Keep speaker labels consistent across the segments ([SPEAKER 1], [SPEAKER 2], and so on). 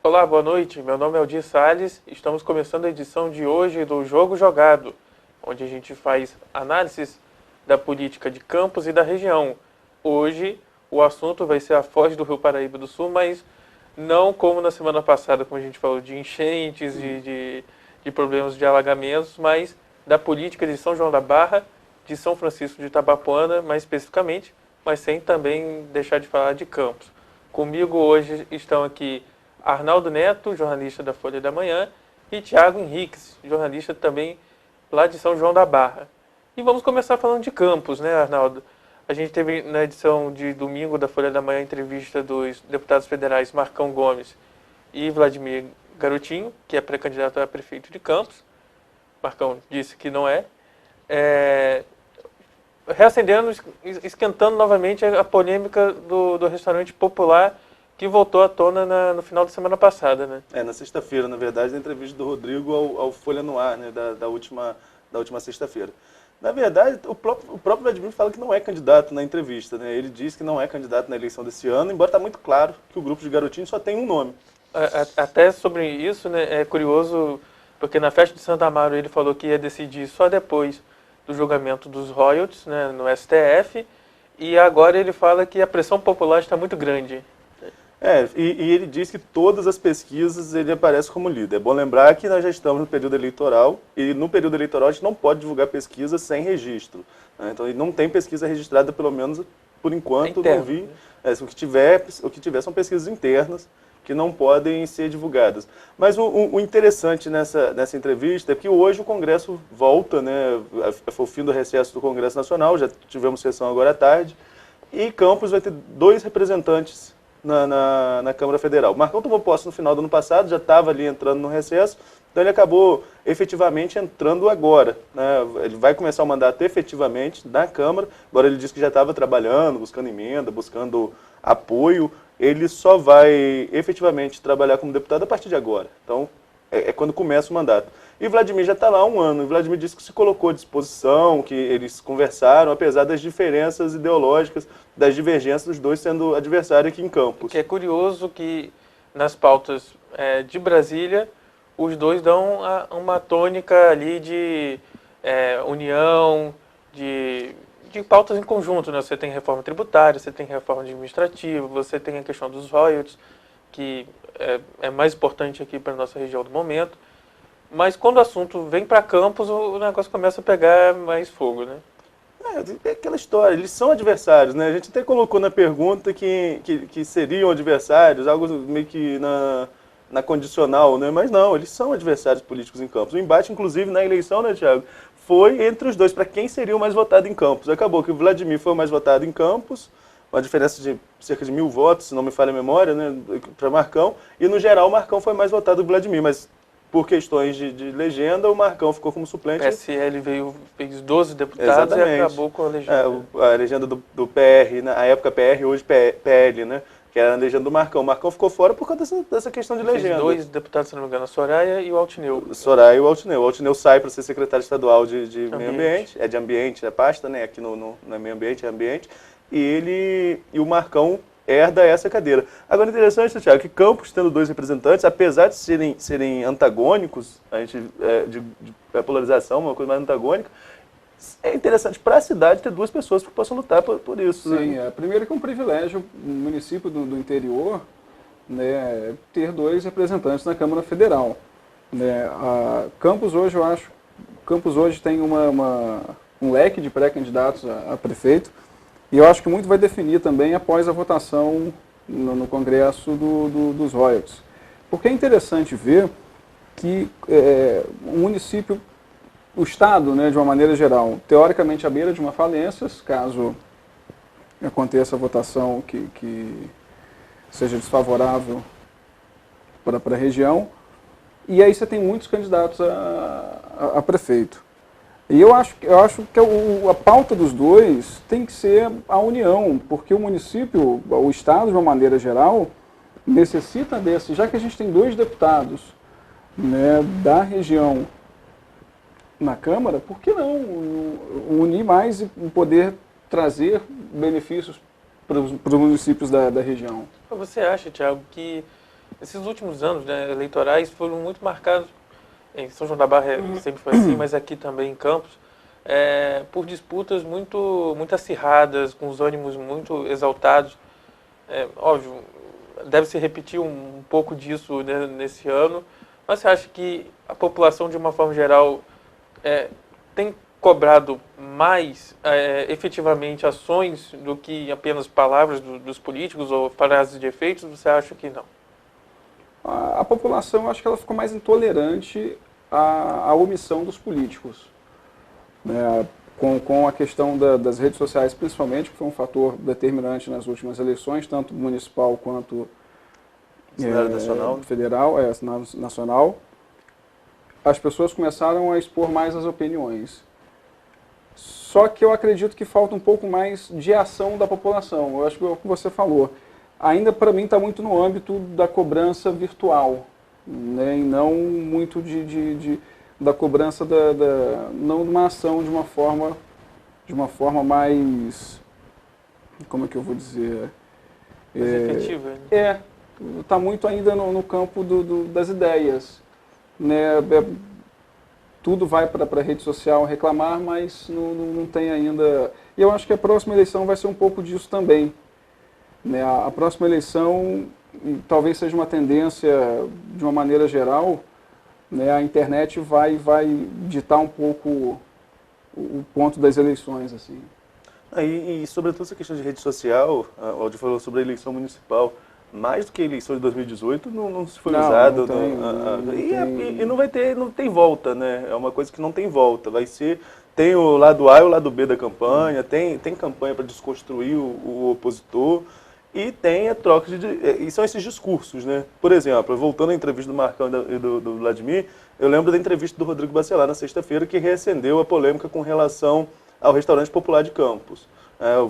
[SPEAKER 1] Olá, boa noite. Meu nome é Aldir Salles. Estamos começando a edição de hoje do Jogo Jogado, onde a gente faz análises da política de Campos e da região. Hoje, o assunto vai ser a foz do Rio Paraíba do Sul, mas não como na semana passada, como a gente falou, de enchentes, de problemas de alagamentos, mas da política de São João da Barra, de São Francisco de Itabapoana, mais especificamente, mas sem também deixar de falar de Campos. Comigo hoje estão aqui Arnaldo Neto, jornalista da Folha da Manhã, e Thiago Henriques, jornalista também lá de São João da Barra. E vamos começar falando de Campos, né, Arnaldo? A gente teve na edição de domingo da Folha da Manhã a entrevista dos deputados federais Marcão Gomes e Vladimir Garotinho, que é pré-candidato a prefeito de Campos. Marcão disse que não é. Reacendendo, esquentando novamente a polêmica do restaurante popular que voltou à tona no final da semana passada, né?
[SPEAKER 2] Na sexta-feira, na verdade, na entrevista do Rodrigo ao Folha no Ar, né, da última sexta-feira. Na verdade, o próprio Vladimir fala que não é candidato na entrevista, né? Ele diz que não é candidato na eleição desse ano, embora está muito claro que o grupo de Garotinho só tem um nome.
[SPEAKER 1] Até sobre isso, né, é curioso, porque na festa de Santa Amaro ele falou que ia decidir só depois do julgamento dos royalties, né, no STF, e agora ele fala que a pressão popular está muito grande.
[SPEAKER 2] E ele diz que todas as pesquisas ele aparece como líder. É bom lembrar que nós já estamos no período eleitoral, e no período eleitoral a gente não pode divulgar pesquisa sem registro, né? Então ele não tem pesquisa registrada, pelo menos por enquanto, não vi. O que tiver são pesquisas internas, que não podem ser divulgadas. Mas o interessante nessa entrevista é que hoje o Congresso volta, né? Foi o fim do recesso do Congresso Nacional, já tivemos sessão agora à tarde, e Campos vai ter 2 representantes na Câmara Federal. O Marcão tomou posse no final do ano passado, já estava ali entrando no recesso, então ele acabou efetivamente entrando agora, né? Ele vai começar o mandato efetivamente na Câmara, agora ele disse que já estava trabalhando, buscando emenda, buscando apoio, ele só vai efetivamente trabalhar como deputado a partir de agora. Então, é quando começa o mandato. E Vladimir já está lá há um ano. E Vladimir disse que se colocou à disposição, que eles conversaram, apesar das diferenças ideológicas, das divergências dos dois sendo adversários aqui em Campos.
[SPEAKER 1] Que é curioso que nas pautas de Brasília, os dois dão uma tônica ali de união, de pautas em conjunto, né? Você tem reforma tributária, você tem reforma administrativa, você tem a questão dos royalties, que é mais importante aqui para a nossa região do momento. Mas quando o assunto vem para Campos, o negócio começa a pegar mais fogo, né?
[SPEAKER 2] É aquela história, eles são adversários, né? A gente até colocou na pergunta que seriam adversários, algo meio que na condicional, né? Mas não, eles são adversários políticos em Campos. O embate, inclusive, na eleição, né, Thiago, foi entre os dois, para quem seria o mais votado em Campos. Acabou que o Vladimir foi o mais votado em Campos, uma diferença de cerca de 1.000 votos, se não me falha a memória, né, para Marcão, e no geral o Marcão foi mais votado do Vladimir, mas por questões de legenda, o Marcão ficou como suplente.
[SPEAKER 1] O PSL fez 12 deputados.
[SPEAKER 2] Exatamente.
[SPEAKER 1] E acabou com a legenda.
[SPEAKER 2] A legenda do PR, na época PR, hoje PL, né? Que era a legenda do Marcão. O Marcão ficou fora por causa dessa questão de legenda.
[SPEAKER 1] Fez 2 deputados, se não me engano, a Soraya e o Altineu.
[SPEAKER 2] Soraya e o Altineu. O Altineu sai para ser secretário estadual de Meio Ambiente. É de Ambiente, é pasta, né? Aqui no Meio Ambiente, é Ambiente. E o Marcão herda essa cadeira. Agora, interessante, Thiago, que Campos, tendo 2 representantes, apesar de serem antagônicos, a gente, de polarização, uma coisa mais antagônica, é interessante para a cidade ter 2 pessoas que possam lutar por isso.
[SPEAKER 3] Sim, primeiro que é um privilégio no município do interior, né, ter 2 representantes na Câmara Federal. Né? Campos hoje tem um leque de pré-candidatos a prefeito, e eu acho que muito vai definir também após a votação no Congresso dos royalties. Porque é interessante ver que o município, o Estado, né, de uma maneira geral, teoricamente à beira de uma falência, caso aconteça a votação que seja desfavorável para a região, e aí você tem muitos candidatos a prefeito. E eu acho que a pauta dos 2 tem que ser a união, porque o município, o Estado, de uma maneira geral, necessita desse, já que a gente tem 2 deputados, né, da região na Câmara, por que não unir mais e poder trazer benefícios para os municípios da região?
[SPEAKER 1] Você acha, Thiago, que esses últimos anos, né, eleitorais foram muito marcados, em São João da Barra sempre foi assim, mas aqui também em Campos, por disputas muito acirradas, com os ânimos muito exaltados. Óbvio, deve se repetir um pouco disso, né, nesse ano, mas você acha que a população, de uma forma geral, tem cobrado mais efetivamente ações do que apenas palavras dos políticos ou frases de efeitos? Você acha que não?
[SPEAKER 3] A população, eu acho que ela ficou mais intolerante à omissão dos políticos, né? Com a questão das redes sociais, principalmente, que foi um fator determinante nas últimas eleições, tanto municipal quanto
[SPEAKER 2] nacional.
[SPEAKER 3] Federal, nacional. As pessoas começaram a expor mais as opiniões. Só que eu acredito que falta um pouco mais de ação da população. Eu acho que é o que você falou. Ainda, para mim, está muito no âmbito da cobrança virtual, né? E não muito da cobrança não de uma ação de uma forma mais, como é que eu vou dizer?
[SPEAKER 1] Mais efetiva, né?
[SPEAKER 3] Está muito ainda no campo das ideias, né? Tudo vai para a rede social reclamar, mas não tem ainda. E eu acho que a próxima eleição vai ser um pouco disso também, né? A próxima eleição talvez seja uma tendência, de uma maneira geral, né? A internet vai ditar um pouco o ponto das eleições, assim.
[SPEAKER 2] E sobretudo essa questão de rede social, o Aldir falou sobre a eleição municipal, mais do que a eleição de 2018 não se foi usado. E não tem volta, né? É uma coisa que não tem volta. Tem o lado A e o lado B da campanha, tem campanha para desconstruir o opositor, e tem a troca e são esses discursos, né? Por exemplo, voltando à entrevista do Marcão e do Vladimir, eu lembro da entrevista do Rodrigo Bacelar na sexta-feira, que reacendeu a polêmica com relação ao restaurante popular de Campos.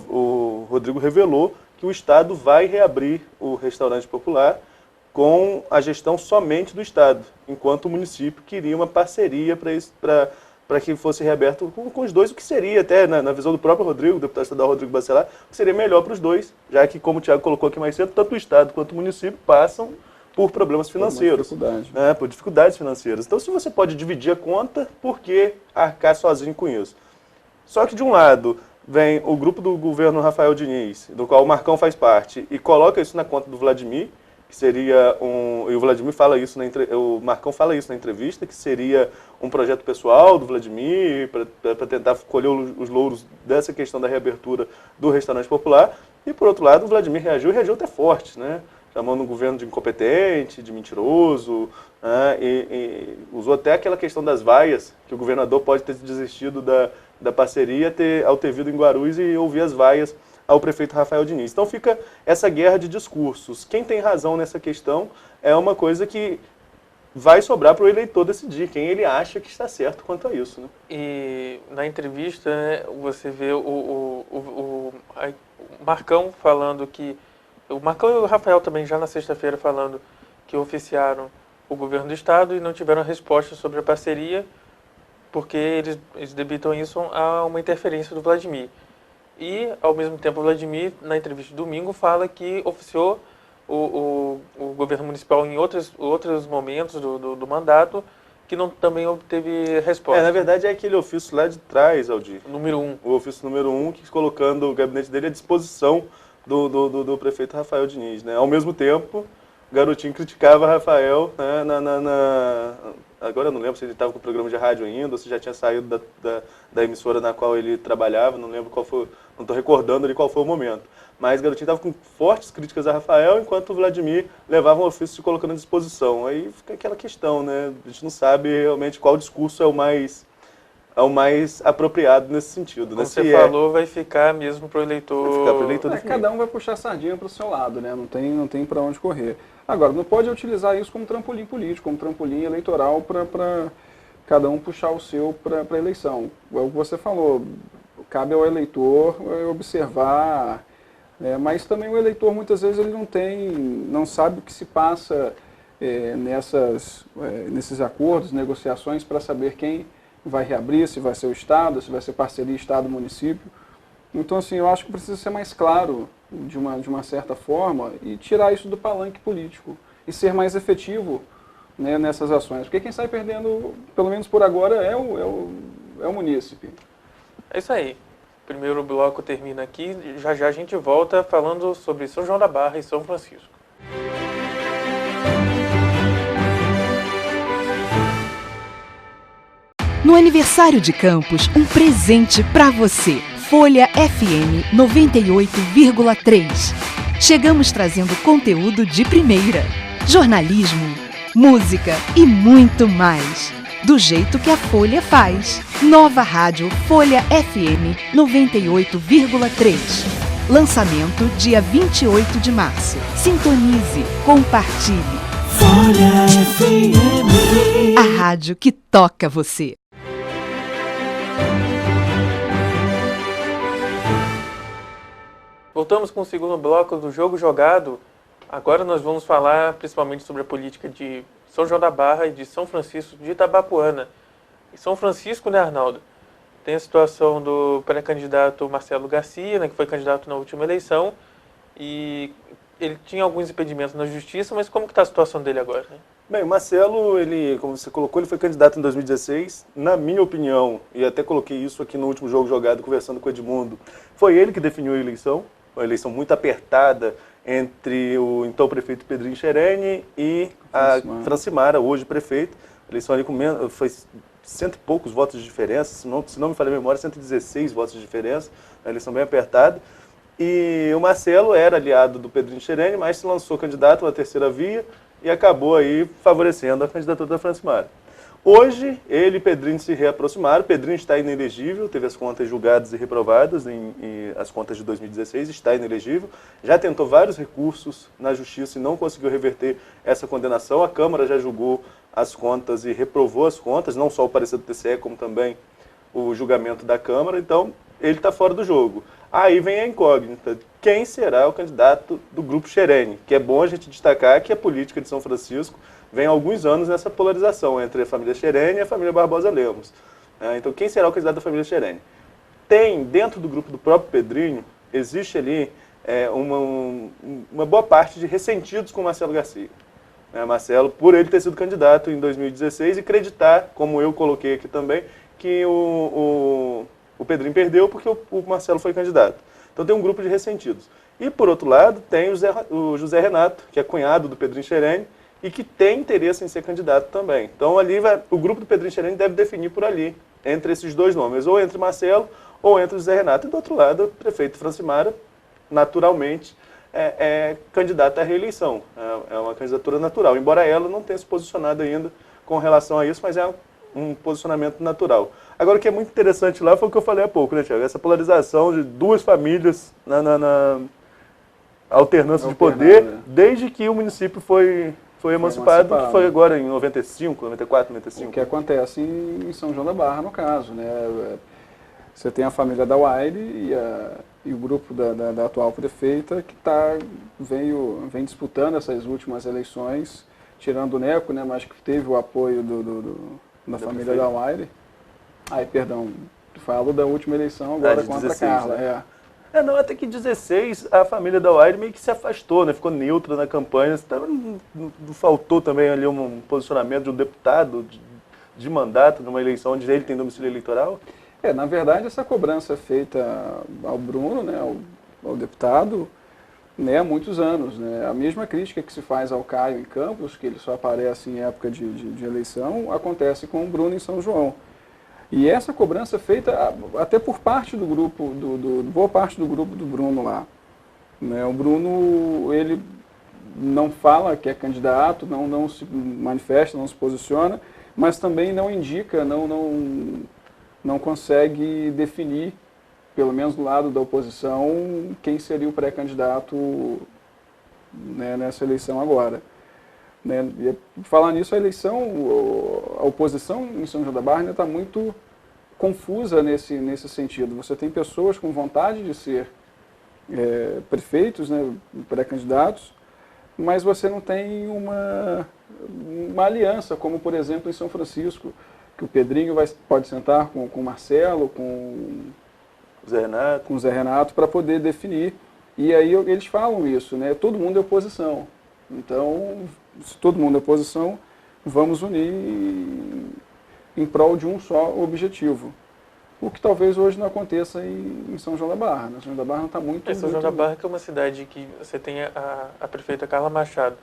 [SPEAKER 2] O Rodrigo revelou que o Estado vai reabrir o restaurante popular com a gestão somente do Estado, enquanto o município queria uma parceria para que fosse reaberto com os dois, o que seria até, na visão do próprio Rodrigo, deputado estadual Rodrigo Bacelar, o que seria melhor para os dois, já que, como o Thiago colocou aqui mais cedo, tanto o Estado quanto o município passam por problemas financeiros. Por dificuldades financeiras. Então, se você pode dividir a conta, por que arcar sozinho com isso? Só que, de um lado, vem o grupo do governo Rafael Diniz, do qual o Marcão faz parte, e coloca isso na conta do Vladimir, que seria e o Vladimir fala isso, o Marcão fala isso na entrevista, que seria um projeto pessoal do Vladimir, para tentar colher os louros dessa questão da reabertura do restaurante popular. E, por outro lado, o Vladimir reagiu até forte, né? Chamando o governo de incompetente, de mentiroso, né? E usou até aquela questão das vaias, que o governador pode ter desistido da parceria ao ter vindo em Guarulhos e ouvir as vaias ao prefeito Rafael Diniz. Então fica essa guerra de discursos. Quem tem razão nessa questão é uma coisa que vai sobrar para o eleitor decidir, quem ele acha que está certo quanto a isso, né?
[SPEAKER 1] E na entrevista, né, você vê o Marcão falando que... O Marcão e o Rafael também, já na sexta-feira, falando que oficiaram o governo do Estado e não tiveram resposta sobre a parceria, porque eles debitam isso a uma interferência do Vladimir. E, ao mesmo tempo, o Vladimir, na entrevista de domingo, fala que oficiou o governo municipal em outros momentos do mandato, que também obteve resposta.
[SPEAKER 2] Na verdade, é aquele ofício lá de trás, Aldir.
[SPEAKER 1] Número 1.
[SPEAKER 2] O ofício número 1, que colocando o gabinete dele à disposição do prefeito Rafael Diniz, né? Ao mesmo tempo, o Garotinho criticava Rafael, né, agora eu não lembro se ele estava com o programa de rádio ainda, ou se já tinha saído da emissora na qual ele trabalhava, não lembro qual foi, não estou recordando ali qual foi o momento. Mas o Garotinho estava com fortes críticas a Rafael, enquanto o Vladimir levava um ofício se colocando à disposição. Aí fica aquela questão, né? A gente não sabe realmente qual discurso é o mais apropriado nesse sentido.
[SPEAKER 1] Como
[SPEAKER 2] né?
[SPEAKER 1] você falou, vai ficar mesmo para o eleitor...
[SPEAKER 2] Vai ficar para o eleitor definir.
[SPEAKER 3] Cada um vai puxar a sardinha para o seu lado, né? Não tem para onde correr. Agora, não pode utilizar isso como trampolim político, como trampolim eleitoral para cada um puxar o seu para a eleição. É o que você falou, cabe ao eleitor observar, mas também o eleitor muitas vezes ele não sabe o que se passa nesses acordos, negociações, para saber quem vai reabrir, se vai ser o Estado, se vai ser parceria Estado-município. Então, assim, eu acho que precisa ser mais claro de uma certa forma e tirar isso do palanque político. e ser mais efetivo, né, nessas ações. Porque quem sai perdendo, pelo menos por agora, é o munícipe.
[SPEAKER 1] É isso aí. O primeiro bloco termina aqui. Já já a gente volta falando sobre São João da Barra e São Francisco.
[SPEAKER 4] No aniversário de Campos, um presente pra você. Folha FM 98,3. Chegamos trazendo conteúdo de primeira. Jornalismo, música e muito mais. Do jeito que a Folha faz. Nova rádio Folha FM 98,3. Lançamento dia 28 de março. Sintonize, compartilhe.
[SPEAKER 5] Folha FM.
[SPEAKER 4] A rádio que toca você.
[SPEAKER 1] Voltamos com o segundo bloco do Jogo Jogado. Agora nós vamos falar principalmente sobre a política de São João da Barra e de São Francisco de Itabapoana. Em São Francisco, né, Arnaldo? Tem a situação do pré-candidato Marcelo Garcia, né, que foi candidato na última eleição, e ele tinha alguns impedimentos na justiça, mas como que está a situação dele agora, né?
[SPEAKER 2] Bem, o Marcelo, ele, como você colocou, ele foi candidato em 2016. Na minha opinião, e até coloquei isso aqui no último Jogo Jogado, conversando com o Edmundo, foi ele que definiu a eleição. Uma eleição muito apertada entre o então prefeito Pedrinho Schereni e a Francimara, hoje prefeito. A eleição ali foi cento e poucos votos de diferença, se não me falha a memória, 116 votos de diferença, uma eleição bem apertada. E o Marcelo era aliado do Pedrinho Schereni, mas se lançou candidato na terceira via e acabou aí favorecendo a candidatura da Francimara. Hoje, ele e Pedrinho se reaproximaram. Pedrinho está inelegível, teve as contas julgadas e reprovadas, as contas de 2016, está inelegível. Já tentou vários recursos na justiça e não conseguiu reverter essa condenação. A Câmara já julgou as contas e reprovou as contas, não só o parecer do TCE, como também o julgamento da Câmara. Então, ele está fora do jogo. Aí vem a incógnita. Quem será o candidato do Grupo Schereni? Que é bom a gente destacar que a política de São Francisco vem há alguns anos nessa polarização entre a família Schereni e a família Barbosa Lemos. Então, quem será o candidato da família Schereni? Tem, dentro do grupo do próprio Pedrinho, existe ali uma boa parte de ressentidos com o Marcelo Garcia. Marcelo, por ele ter sido candidato em 2016 e acreditar, como eu coloquei aqui também, que o Pedrinho perdeu porque o Marcelo foi candidato. Então tem um grupo de ressentidos. E, por outro lado, tem o José Renato, que é cunhado do Pedrinho Schereni, e que tem interesse em ser candidato também. Então, ali o grupo do Pedrinho Schereni deve definir por ali, entre esses dois nomes, ou entre Marcelo ou entre o José Renato. E, do outro lado, o prefeito Francimara, naturalmente, é candidata à reeleição. É uma candidatura natural, embora ela não tenha se posicionado ainda com relação a isso, mas é um posicionamento natural. Agora, o que é muito interessante lá foi o que eu falei há pouco, né, Tiago? Essa polarização de duas famílias na alternância de poder, né? Desde que o município foi emancipado, que foi agora em 95, 94, 95.
[SPEAKER 3] O que acontece em São João da Barra, no caso, né? Você tem a família da Waire e o grupo da atual prefeita que vem disputando essas últimas eleições, tirando o Neco, né? Mas que teve o apoio da família da Waire. Perdão, tu falo da última eleição agora contra 16, a Carla.
[SPEAKER 2] Né? Não, até que 16 a família da Waire meio que se afastou, né? Ficou neutra na campanha. Faltou também ali um posicionamento de um deputado de mandato numa eleição onde ele tem domicílio eleitoral?
[SPEAKER 3] Na verdade, essa cobrança é feita ao Bruno, né, ao deputado, né, há muitos anos. Né? A mesma crítica que se faz ao Caio em Campos, que ele só aparece em época de eleição, acontece com o Bruno em São João. E essa cobrança é feita até por parte do grupo, boa parte do grupo do Bruno lá. Né? O Bruno, ele não fala que é candidato, não se manifesta, não se posiciona, mas também não indica, não consegue definir, pelo menos do lado da oposição, quem seria o pré-candidato, né, nessa eleição agora. Né? E, falar nisso, a oposição em São João da Barra ainda está muito confusa nesse sentido. Você tem pessoas com vontade de ser prefeitos, né, pré-candidatos, mas você não tem uma aliança, como por exemplo em São Francisco, que o Pedrinho pode sentar com o Marcelo, com o Zé Renato, para poder definir. E aí eles falam isso, né? Todo mundo é oposição. Então se todo mundo é oposição, vamos unir em prol de um só objetivo. O que talvez hoje não aconteça em São João da Barra. São João da Barra não está muito...
[SPEAKER 1] São João da Barra que é uma cidade que você tem a prefeita Carla Machado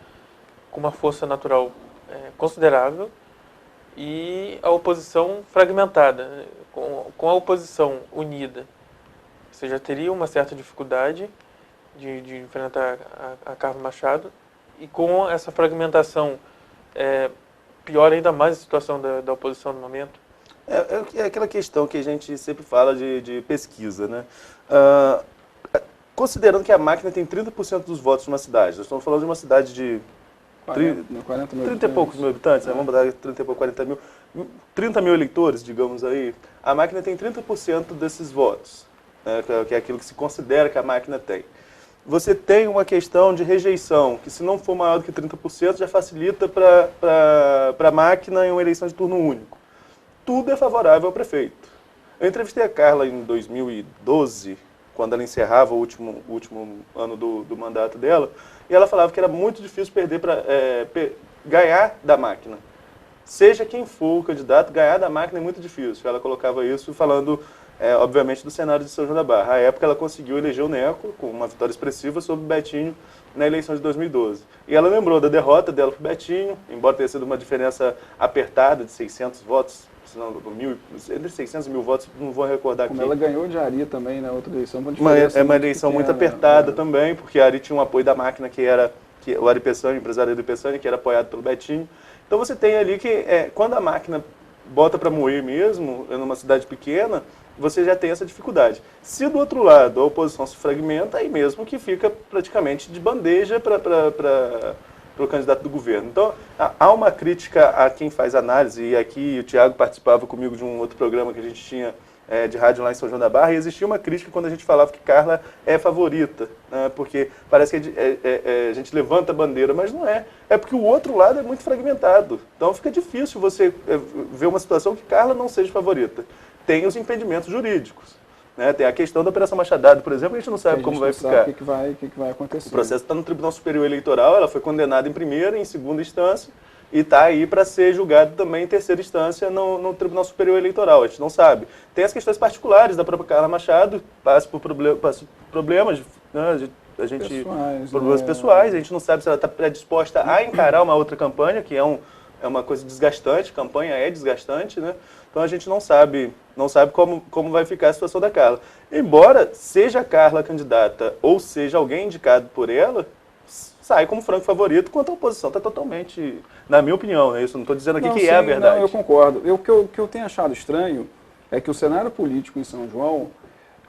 [SPEAKER 1] com uma força natural considerável e a oposição fragmentada. Com a oposição unida, você já teria uma certa dificuldade de enfrentar a Carla Machado, e com essa fragmentação piora ainda mais a situação da oposição no momento.
[SPEAKER 2] É aquela questão que a gente sempre fala de pesquisa, né? Considerando que a máquina tem 30% dos votos numa cidade, nós estamos falando de uma cidade de 30 e poucos mil habitantes, né? Vamos botar 30 e poucos, 40 mil, 30 mil eleitores, digamos aí, a máquina tem 30% desses votos, né? Que é aquilo que se considera que a máquina tem. Você tem uma questão de rejeição, que se não for maior do que 30%, já facilita para a máquina em uma eleição de turno único. Tudo é favorável ao prefeito. Eu entrevistei a Carla em 2012, quando ela encerrava o último ano do mandato dela, e ela falava que era muito difícil ganhar da máquina. Seja quem for o candidato, ganhar da máquina é muito difícil. Ela colocava isso falando, obviamente, do cenário de São João da Barra. À época, ela conseguiu eleger o Neco, com uma vitória expressiva sobre o Betinho na eleição de 2012. E ela lembrou da derrota dela para o Betinho, embora tenha sido uma diferença apertada de 600 votos, entre 600 e 1.000 votos, não vou recordar
[SPEAKER 3] Como
[SPEAKER 2] aqui.
[SPEAKER 3] Ela ganhou de Ari também na outra eleição.
[SPEAKER 2] É uma eleição muito apertada também, porque a Ari tinha um apoio da máquina, o Ari Pessani, o empresário Ari Pessani, que era apoiado pelo Betinho. Então você tem ali que, quando a máquina bota para moer mesmo, numa cidade pequena, você já tem essa dificuldade. Se do outro lado a oposição se fragmenta, aí mesmo que fica praticamente de bandeja para o candidato do governo. Então, há uma crítica a quem faz análise, e aqui o Thiago participava comigo de um outro programa que a gente tinha de rádio lá em São João da Barra, e existia uma crítica quando a gente falava que Carla é favorita, né, porque parece que a gente levanta a bandeira, mas não é. É porque o outro lado é muito fragmentado. Então fica difícil você ver uma situação que Carla não seja favorita. Tem os impedimentos jurídicos. Né? Tem a questão da Operação Machadado, por exemplo, a gente não sabe como vai ficar.
[SPEAKER 3] O que vai acontecer.
[SPEAKER 2] O processo está no Tribunal Superior Eleitoral, ela foi condenada em primeira e em segunda instância, e está aí para ser julgado também em terceira instância no Tribunal Superior Eleitoral, a gente não sabe. Tem as questões particulares da própria Carla Machado, passa por problemas, né? Problemas pessoais, a gente não sabe se ela está predisposta a encarar uma outra campanha, que é uma coisa desgastante, campanha é desgastante, né? Então a gente não sabe como vai ficar a situação da Carla. Embora seja a Carla candidata ou seja alguém indicado por ela, sai como franco favorito, enquanto a oposição está totalmente, na minha opinião, né? Isso não estou dizendo aqui que é a verdade.
[SPEAKER 3] Não, eu concordo. O que eu tenho achado estranho é que o cenário político em São João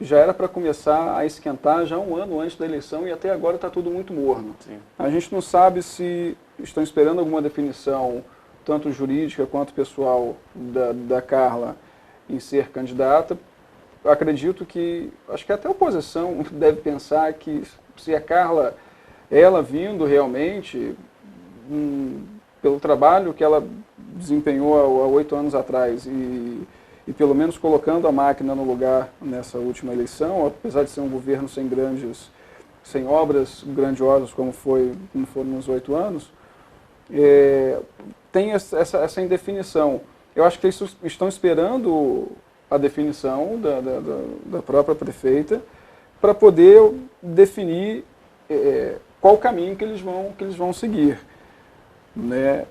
[SPEAKER 3] já era para começar a esquentar já um ano antes da eleição e até agora está tudo muito morno.
[SPEAKER 2] Sim.
[SPEAKER 3] A gente não sabe se estão esperando alguma definição, tanto jurídica quanto pessoal, da Carla em ser candidata. Acredito que, acho que até a oposição deve pensar que se a Carla, ela vindo realmente, pelo trabalho que ela desempenhou há 8 anos atrás e pelo menos colocando a máquina no lugar nessa última eleição, apesar de ser um governo sem obras grandiosas como foram nos 8 anos, tem essa indefinição. Eu acho que eles estão esperando a definição da própria prefeita para poder definir qual o caminho que eles vão seguir. Né?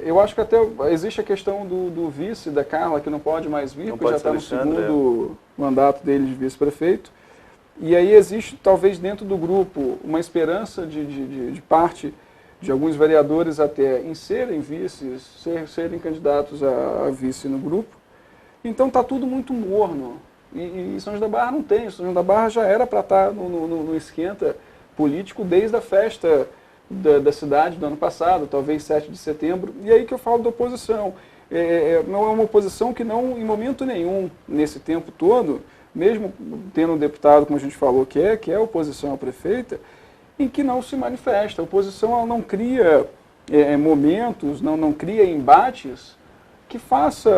[SPEAKER 3] Eu acho que até existe a questão do vice da Carla, que não pode mais vir, porque já está no segundo mandato dele de vice-prefeito. E aí existe, talvez dentro do grupo, uma esperança de parte de alguns vereadores até em serem vices, serem candidatos a vice no grupo. Então está tudo muito morno. E São João da Barra não tem. São João da Barra já era para estar no esquenta político desde a festa da cidade do ano passado, talvez 7 de setembro. E aí que eu falo da oposição. Não é uma oposição que não, em momento nenhum, nesse tempo todo, mesmo tendo um deputado, como a gente falou, que é oposição à prefeita, em que não se manifesta. A oposição ela não cria momentos, não cria embates que faça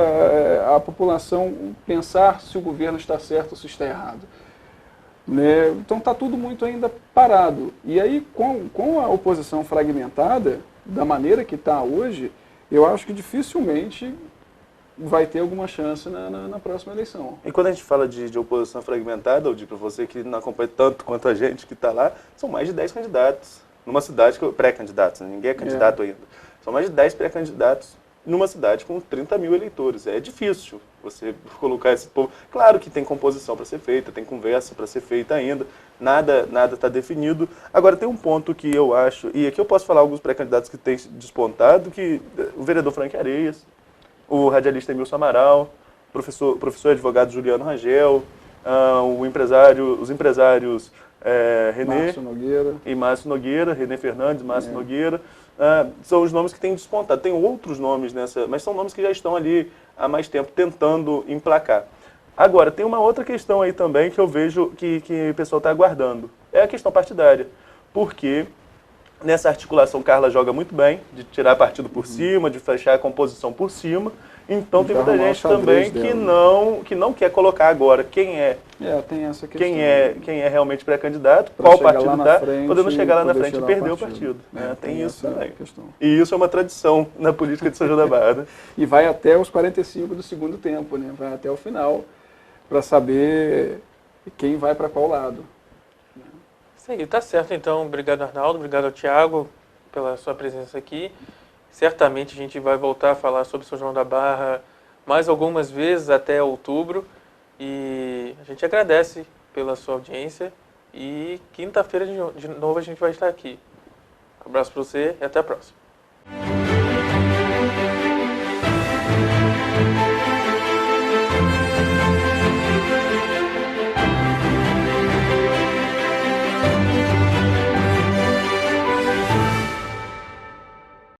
[SPEAKER 3] a população pensar se o governo está certo ou se está errado. Né? Então está tudo muito ainda parado. E aí, com a oposição fragmentada, da maneira que está hoje, eu acho que dificilmente vai ter alguma chance na próxima eleição.
[SPEAKER 2] E quando a gente fala de oposição fragmentada, Aldir, para você que não acompanha tanto quanto a gente que está lá, são mais de 10 candidatos. Numa cidade, pré-candidatos, ninguém é candidato ainda. São mais de 10 pré-candidatos numa cidade com 30 mil eleitores. É difícil você colocar esse povo. Claro que tem composição para ser feita, tem conversa para ser feita ainda, nada está definido. Agora, tem um ponto que eu acho, e aqui eu posso falar alguns pré-candidatos que têm despontado, que o vereador Frank Areias, o radialista Emilson Amaral, professor e advogado Juliano Rangel, os empresários René
[SPEAKER 3] Márcio Nogueira.
[SPEAKER 2] e Márcio Nogueira, René Fernandes, Márcio Nogueira, são os nomes que têm despontado. Tem outros nomes nessa, mas são nomes que já estão ali há mais tempo tentando emplacar. Agora, tem uma outra questão aí também que eu vejo que o pessoal está aguardando. É a questão partidária. Porque nessa articulação Carla joga muito bem, de tirar partido por cima, de fechar a composição por cima. Então tem muita gente também que não quer colocar agora quem é.
[SPEAKER 3] Tem essa questão.
[SPEAKER 2] Quem é realmente pré-candidato, qual partido está, podendo chegar lá na frente e perder o partido. Tem isso também.
[SPEAKER 3] Questão.
[SPEAKER 2] E isso é uma tradição na política de São João da Barra. Né?
[SPEAKER 3] E vai até os 45 do segundo tempo, né? Vai até o final, para saber quem vai para qual lado.
[SPEAKER 1] Isso aí, tá certo então. Obrigado, Arnaldo. Obrigado ao Thiago pela sua presença aqui. Certamente a gente vai voltar a falar sobre São João da Barra mais algumas vezes até outubro. E a gente agradece pela sua audiência. E quinta-feira de novo a gente vai estar aqui. Um abraço para você e até a próxima.